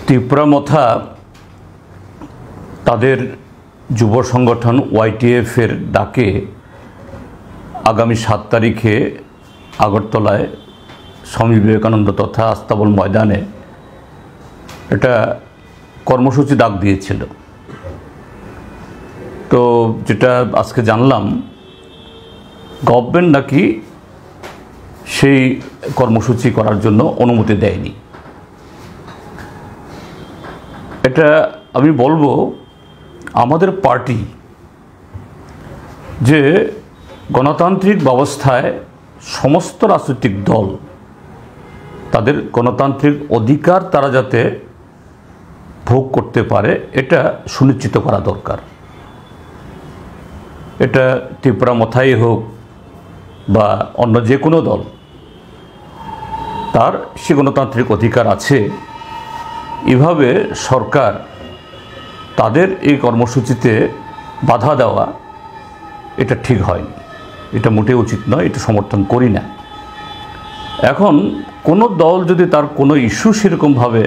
তিপ্রামথা তাদের যুব সংগঠন ওয়াইটিএফের ডাকে আগামী 7 তারিখে আগরতলায় স্বামী বিবেকানন্দ তথা আস্তাবল ময়দানে এটা কর্মসূচি ডাক দিয়েছিল। তো যেটা আজকে জানলাম, গভর্নমেন্ট নাকি সেই কর্মসূচি করার জন্য অনুমতি দেয়নি। এটা আমি বলবো, আমাদের পার্টি যে গণতান্ত্রিক ব্যবস্থায় সমস্ত রাজনৈতিক দল তাদের গণতান্ত্রিক অধিকার তারা যাতে ভোগ করতে পারে এটা সুনিশ্চিত করা দরকার। এটা তিপ্রামথাই হোক বা অন্য যে কোনো দল, তার সে গণতান্ত্রিক অধিকার আছে। এভাবে সরকার তাদের এই কর্মসূচিতে বাধা দেওয়া এটা ঠিক হয়নি, এটা মোটেও উচিত নয়, এটা সমর্থন করি না। এখন কোনো দল যদি তার কোনো ইস্যু সেরকমভাবে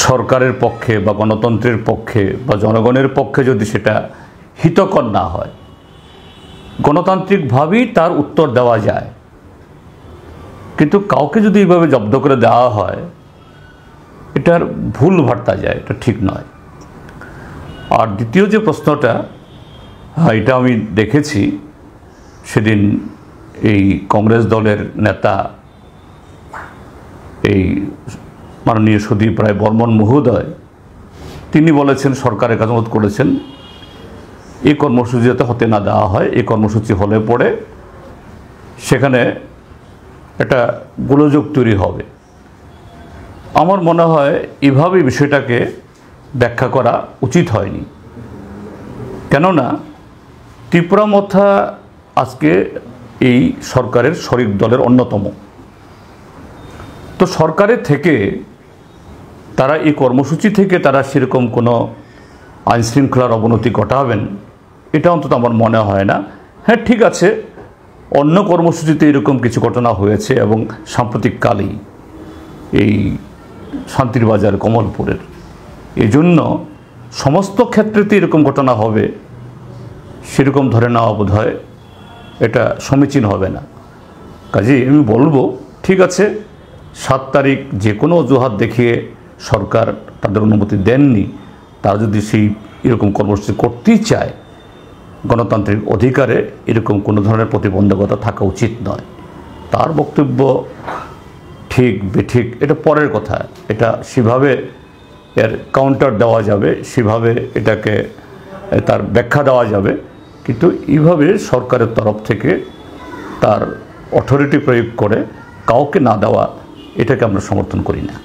সরকারের পক্ষে বা গণতন্ত্রের পক্ষে বা জনগণের পক্ষে যদি সেটা হিতকর না হয়, গণতান্ত্রিকভাবেই তার উত্তর দেওয়া যায়। কিন্তু কাউকে যদি এইভাবে জব্দ করে দেওয়া হয়, এটার ভুল ভার্তা যায়, এটা ঠিক নয়। আর দ্বিতীয় যে প্রশ্নটা, এটা আমি দেখেছি সেদিন এই কংগ্রেস দলের নেতা এই মাননীয় সুদীপ রায় বর্মন মহোদয়, তিনি বলেছেন, সরকারের কাছে অনুরোধ করেছেন এই কর্মসূচি যাতে হতে না দেওয়া হয়। এই কর্মসূচি হলে পরে সেখানে একটা গোলযোগ তৈরি হবে। আমার মনে হয় এভাবে বিষয়টাকে ব্যাখ্যা করা উচিত হয়নি। কেননা তিপ্রামথা আজকে এই সরকারের শরিক দলের অন্যতম। তো সরকারের থেকে তারা এই কর্মসূচি থেকে তারা সেরকম কোনো আইনশৃঙ্খলার অবনতি ঘটাবেন, এটা অন্তত আমার মনে হয় না। হ্যাঁ, ঠিক আছে, অন্য কর্মসূচিতে এরকম কিছু ঘটনা হয়েছে এবং সাম্প্রতিককালেই এই শান্তির বাজার কমলপুরের, এই জন্য সমস্ত ক্ষেত্রেতে এরকম ঘটনা হবে সেরকম ধরে নেওয়া বোধ হয় এটা সমীচীন হবে না। কাজেই আমি বলবো, ঠিক আছে, 7 তারিখ যে কোনো অজুহাত দেখিয়ে সরকার তাদের অনুমতি দেননি, তারা যদি সেই এরকম কর্মসূচি করতেই চায়, গণতান্ত্রিক অধিকারে এরকম কোনো ধরনের প্রতিবন্ধকতা থাকা উচিত নয়। তার বক্তব্য ঠিক বেঠিক এটা পরের কথা, এটা সেভাবে এর কাউন্টার দেওয়া যাবে, সেভাবে এটাকে তার ব্যাখ্যা দেওয়া যাবে। কিন্তু এইভাবে সরকারের তরফ থেকে তার অথরিটি প্রয়োগ করে কাউকে না দেওয়া, এটাকে আমরা সমর্থন করি না।